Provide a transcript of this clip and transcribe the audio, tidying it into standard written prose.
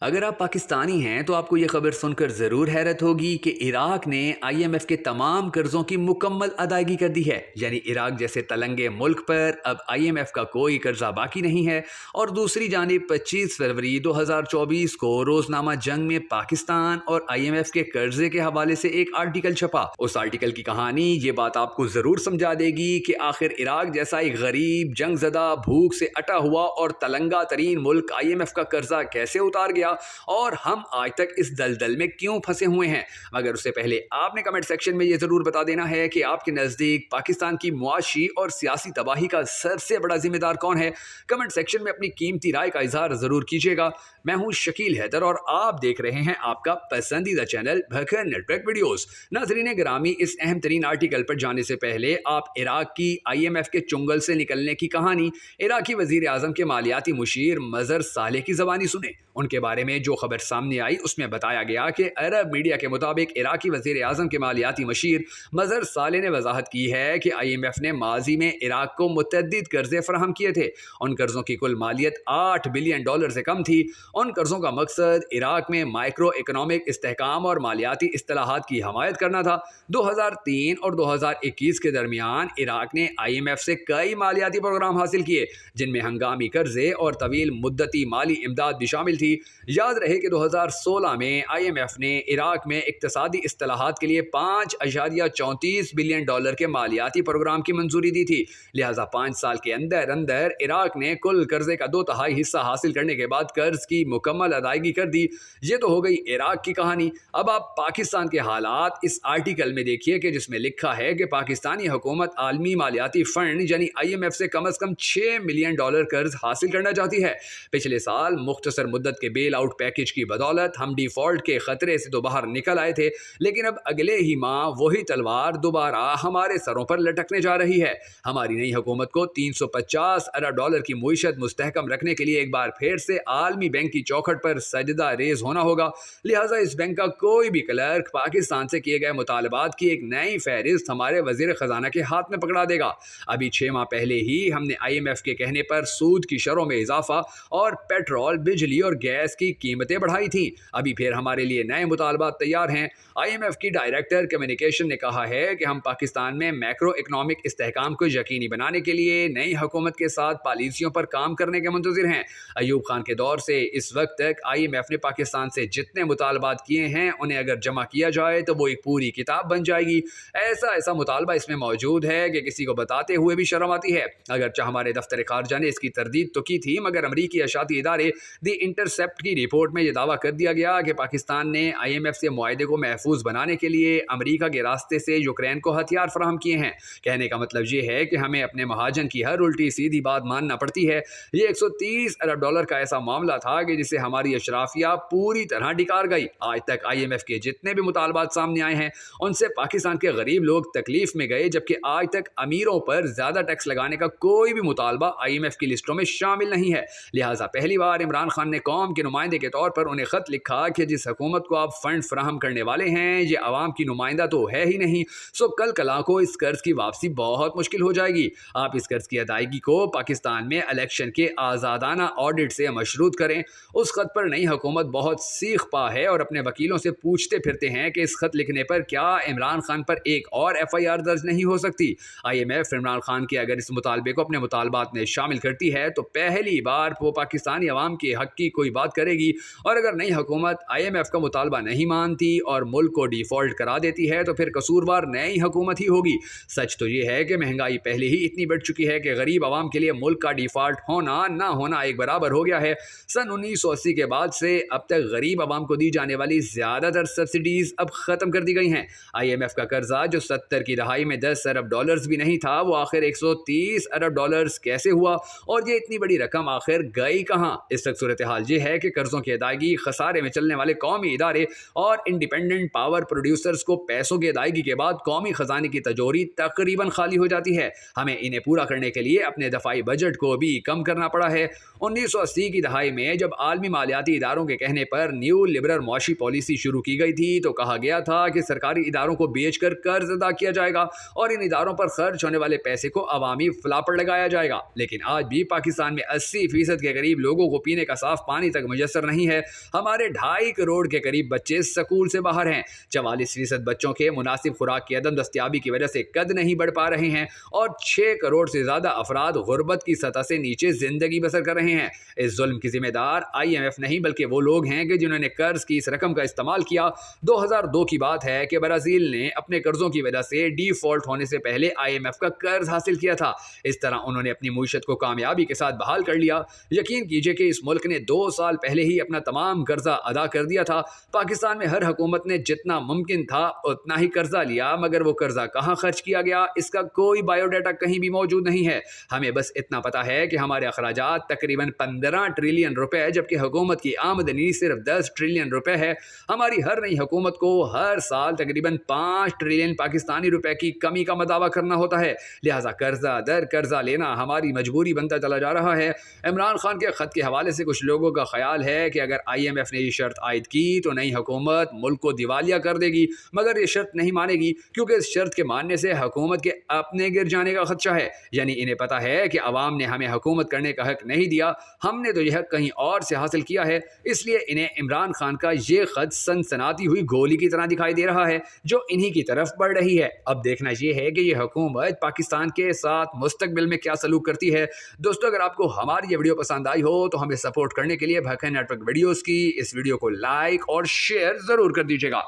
اگر آپ پاکستانی ہیں تو آپ کو یہ خبر سن کر ضرور حیرت ہوگی کہ عراق نے IMF کے تمام قرضوں کی مکمل ادائیگی کر دی ہے۔ یعنی عراق جیسے تلنگے ملک پر اب IMF کا کوئی قرضہ باقی نہیں ہے۔ اور دوسری جانب 25 فروری 2024 کو روزنامہ جنگ میں پاکستان اور IMF کے قرضے کے حوالے سے ایک آرٹیکل چھپا۔ اس آرٹیکل کی کہانی یہ بات آپ کو ضرور سمجھا دے گی کہ آخر عراق جیسا ایک غریب، جنگ زدہ، بھوک سے اٹا ہوا اور تلنگا ترین ملک IMF کا قرضہ کیسے اتار گیا اور ہم آج تک اس دلدل میں کیوں پھنسے ہوئے ہیں۔ مگر اس سے پہلے آپ نے کمنٹ سیکشن میں یہ ضرور بتا دینا ہے کہ آپ کے نزدیک پاکستان کی معاشی اور سیاسی تباہی کا سب سے بڑا ذمہ دار کون ہے۔ کمنٹ سیکشن میں اپنی قیمتی رائے کا اظہار ضرور کیجیے گا۔ میں ہوں شکیل حیدر اور آپ دیکھ رہے ہیں آپ کا پسندیدہ channel Bhakkar network videos. ناظرین گرامی، اس اہم ترین آرٹیکل پر جانے سے پہلے آپ عراق کی IMF کے چنگل سے نکلنے کی کہانی عراقی وزیر اعظم کے مالیاتی مشیر مظہر صالح کی زبانی سنیں۔ ان کے بارے میں جو خبر سامنے آئی اس میں بتایا گیا کہ عرب میڈیا کے مطابق عراقی وزیر اعظم کے مالیاتی مشیر مظہر صالح نے وضاحت کی ہے کہ IMF نے ماضی میں عراق کو متعدد قرضے فراہم کیے تھے۔ ان قرضوں کی کل مالیت $8 بلین سے کم تھی۔ ان قرضوں کا مقصد عراق میں مائکرو اکنامک استحکام اور مالیاتی اصطلاحات کی حمایت کرنا تھا۔ 2003 اور 2021 کے درمیان عراق نے IMF سے کئی مالیاتی پروگرام حاصل کیے جن میں ہنگامی قرضے اور طویل مدتی مالی امداد بھی شامل تھی۔ یاد رہے کہ 2016 میں IMF نے عراق میں اقتصادی اصطلاحات کے لیے $5.34 بلین کے مالیاتی پروگرام کی منظوری دی تھی۔ لہٰذا 5 سال کے اندر عراق نے کل قرضے کا 2/3 حصہ حاصل کرنے کے بعد قرض کی مکمل ادائیگی کر دی۔ یہ تو ہو گئی عراق کی کہانی۔ اب آپ پاکستان کے حالات اس آرٹیکل میں دیکھیے کہ جس میں لکھا ہے کہ پاکستانی حکومت عالمی مالیاتی فنڈ یعنی IMF سے کم از کم $6 ملین قرض حاصل کرنا چاہتی ہے۔ پچھلے سال مختصر مدت کے بیل آؤٹ پیکج کی بدولت ہم ڈیفالٹ کے خطرے سے تو باہر نکل آئے تھے، لیکن اب اگلے ہی ماہ وہی تلوار دوبارہ ہمارے سروں پر لٹکنے جا رہی ہے۔ ہماری نئی حکومت کو $350 ارب کی معیشت مستحکم رکھنے کے لیے ایک بار پھر سے عالمی بینک کی چوکھٹ پر سجدہ ریز ہونا ہوگا۔ لہٰذا اس بینک کا کوئی بھی کلرک پاکستان سے کیے گئے مطالبات کی ایک نئی فہرست ہمارے وزیر خزانہ کے ہاتھ میں پکڑا دے گا۔ ابھی 6 ماہ پہلے ہی ہم نے IMF کے کہنے پر سود کی شرحوں میں اضافہ اور پیٹرول، بجلی اور گیس کی قیمتیں بڑھائی تھیں۔ ابھی پھر ہمارے لیے نئے مطالبات تیار ہیں۔ IMF کی ڈائریکٹر کمیونیکیشن نے کہا ہے کہ ہم پاکستان میں میکرو اکنامک استحکام کو یقینی بنانے کے لیے نئی حکومت کے ساتھ پالیسیوں پر کام کرنے کے منتظر ہیں۔ ایوب خان کے دور سے اس وقت تک IMF نے پاکستان سے جتنے مطالبات کیے ہیں انہیں اگر جمع کیا جائے تو وہ ایک پوری کتاب بن جائے گی۔ ایسا مطالبہ اس میں موجود ہے کہ کسی کو بتاتے ہوئے بھی شرم آتی ہے۔ اگرچہ ہمارے دفتر خارجہ نے اس کی تردید تو کی تھی، مگر امریکی اشاعتی ادارے دی انٹرسیپٹ کی رپورٹ میں یہ دعویٰ کر دیا گیا کہ پاکستان نے IMF سے معاہدے کو محفوظ بنانے کے لیے امریکہ کے راستے سے یوکرین کو ہتھیار فراہم کیے ہیں۔ کہنے کا مطلب یہ ہے کہ ہمیں اپنے مہاجن کی ہر الٹی سیدھی بات ماننا پڑتی ہے۔ یہ $130 ارب کا ایسا معاملہ تھا کہ جسے ہماری اشرافیہ پوری طرح ڈکار گئی۔ آج تک IMF کے جتنے بھی مطالبات سامنے آئے ہیں ان سے پاکستان کے غریب لوگ تکلیف میں گئے، جبکہ آج تک امیروں پر زیادہ ٹیکس لگانے کا کوئی بھی مطالبہ IMF کی لسٹوں میں شامل نہیں ہے۔ لہٰذا پہلی بار عمران خان نے قوم کے نمائندے کے طور پر انہیں خط لکھا کہ جس حکومت کو آپ فنڈ فراہم کرنے والے ہیں یہ عوام کی نمائندہ تو ہے ہی نہیں، سو کل کلا کو اس قرض کی واپسی بہت مشکل ہو جائے گی۔ آپ اس قرض کی ادائیگی کو پاکستان میں الیکشن کے آزادانہ آڈٹ سے مشروط کریں۔ اس خط پر نئی حکومت بہت سیخ پا ہے اور اپنے وکیلوں سے پوچھتے پھرتے ہیں کہ اس خط لکھنے پر کیا عمران خان پر ایک اور FIR درج نہیں ہو سکتی۔ IMF عمران خان کے اگر اس مطالبے کو اپنے مطالبات میں شامل کرتی ہے تو پہلی بار وہ پاکستانی عوام کے حق کی کوئی بات کرے گی، اور اگر نئی حکومت IMF کا مطالبہ نہیں مانتی اور ملک کو ڈیفالٹ کرا دیتی ہے تو پھر قصوروار نئی حکومت ہی ہوگی۔ سچ تو یہ ہے کہ مہنگائی پہلے ہی اتنی بڑھ چکی ہے کہ غریب عوام کے لیے ملک کا ڈیفالٹ ہونا نہ ہونا ایک برابر ہو گیا ہے۔ سن 1980 کے بعد سے اب تک غریب عوام کو دی جانے والی زیادہ تر سبسڈیز اب ختم کر دی گئی ہیں۔ IMF کا قرضہ جو 70 کی دہائی میں $10 ارب بھی نہیں تھا وہ آخر $130 ارب کیسے ہوا، اور یہ اتنی بڑی رقم آخر گئی کہاں؟ اس وقت صورتحال یہ ہے کہ قرضوں کی ادائیگی، خسارے میں چلنے والے قومی ادارے اور انڈیپینڈنٹ پاور پروڈیوسرز کو پیسوں کی ادائیگی کے بعد قومی خزانے کی تجوری تقریباً خالی ہو جاتی ہے۔ ہمیں انہیں پورا کرنے کے لیے اپنے دفاعی بجٹ کو بھی کم کرنا پڑا ہے۔ 1980 کی دہائی میں جب عالمی مالیاتی اداروں کے کہنے پر نیو لبرل معاشی پالیسی شروع کی گئی تھی تو کہا گیا تھا کہ سرکاری اداروں کو بیچ کر قرض ادا کیا جائے گا اور ان اداروں پر خرچ ہونے والے پیسے کو عوامی فلاح پر لگایا جائے گا۔ لیکن آج بھی پاکستان میں 80% کے قریب لوگوں کو پینے کا صاف پانی تک میسر میسر نہیں ہے۔ ہمارے 2.5 کروڑ کے قریب بچے سکول سے باہر ہیں۔ 44% بچوں کے مناسب خوراک کی عدم دستیابی کی وجہ سے قد نہیں بڑھ پا رہے ہیں اور 6 کروڑ سے زیادہ افراد غربت کی سطح سے نیچے زندگی بسر کر رہے ہیں۔ اس ظلم کی ذمہ دار IMF نہیں بلکہ وہ لوگ ہیں کہ جنہوں نے قرض کی اس رقم کا استعمال کیا۔ 2002 کی بات ہے کہ برازیل نے اپنے قرضوں کی وجہ سے ڈیفالٹ ہونے سے پہلے IMF کا قرض حاصل کیا تھا۔ اس طرح انہوں نے اپنی معیشت کو کامیابی کے ساتھ بحال کر لیا۔ یقین کیجئے کہ اس ملک نے 2 سال پہلے ہی اپنا تمام قرضہ ادا کر دیا تھا۔ پاکستان میں ہر حکومت نے جتنا ممکن تھا اتنا ہی قرضہ لیا، مگر وہ قرضہ کہاں خرچ کیا گیا اس کا کوئی بایو ڈیٹا کہیں بھی موجود نہیں ہے۔ ہمیں بس اتنا پتا ہے کہ ہمارے اخراجات تقریباً 15 ٹریلین روپے جبکہ حکومت کی آمدنی صرف 10 ٹریلین روپے ہے۔ ہماری ہر نئی حکومت کو ہر سال تقریباً 5 ٹریلین پاکستانی روپے کی کمی کا مداوع کرنا ہوتا ہے، لہٰذا قرضہ در قرضہ لینا ہماری مجبوری بنتا چلا جا رہا ہے۔ عمران خان کے خط کے حوالے سے کچھ لوگوں کا خیال ہے کہ اگر IMF نے یہ شرط عائد کی تو نئی حکومت ملک کو دیوالیہ کر دے گی، مگر یہ شرط نہیں مانے گی کیونکہ اس شرط کے ماننے سے حکومت کے اپنے گر جانے کا خدشہ ہے۔ یعنی انہیں پتا ہے کہ عوام نے ہمیں حکومت کرنے کا حق نہیں دیا، ہم نے تو یہ حق کہیں اور سے حاصل کیا ہے، اس لیے انہیں عمران خان کا یہ خط سنسناتی ہوئی گولی کی طرح دکھائی دے رہا ہے جو انہی کی طرف بڑھ رہی ہے۔ اب دیکھنا یہ ہے کہ یہ حکومت پاکستان کے ساتھ مستقبل میں کیا سلوک کرتی ہے۔ دوستو، اگر آپ کو ہماری یہ ویڈیو پسند آئی ہو تو ہمیں سپورٹ کرنے کے لیے بھکن نیٹ ورک ویڈیوز کی اس ویڈیو کو لائک اور شیئر ضرور کر دیجیے گا۔